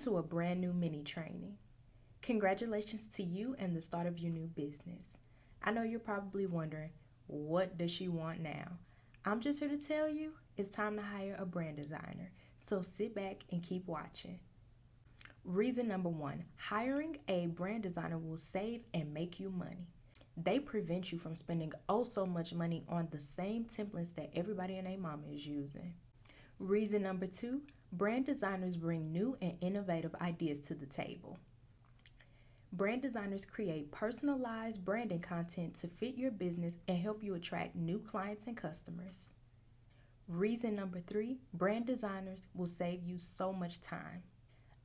to a brand new mini training. Congratulations to you and the start of your new business. I know you're probably wondering, what does she want now? I'm just here to tell you it's time to hire a brand designer. So sit back and keep watching. Reason number one, hiring a brand designer will save and make you money. They prevent you from spending oh so much money on the same templates that everybody and their mama is using. Reason number two, brand designers bring new and innovative ideas to the table. Brand designers create personalized branding content to fit your business and help you attract new clients and customers. Reason number three, brand designers will save you so much time.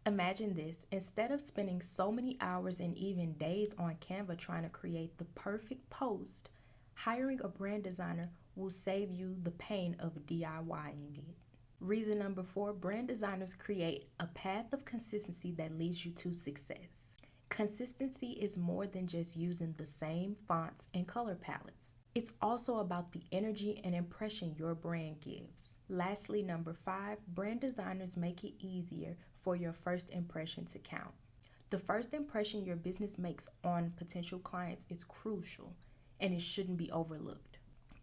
Imagine this, instead of spending so many hours and even days on Canva trying to create the perfect post, hiring a brand designer will save you the pain of DIYing it. Reason number four, brand designers create a path of consistency that leads you to success. Consistency is more than just using the same fonts and color palettes. It's also about the energy and impression your brand gives. Lastly, number five, brand designers make it easier for your first impression to count. The first impression your business makes on potential clients is crucial, and it shouldn't be overlooked.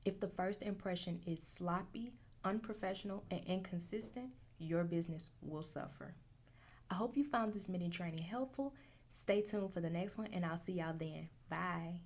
If the first impression is sloppy, unprofessional, and inconsistent, your business will suffer. I hope you found this mini training helpful. Stay tuned for the next one, and I'll see y'all then. Bye.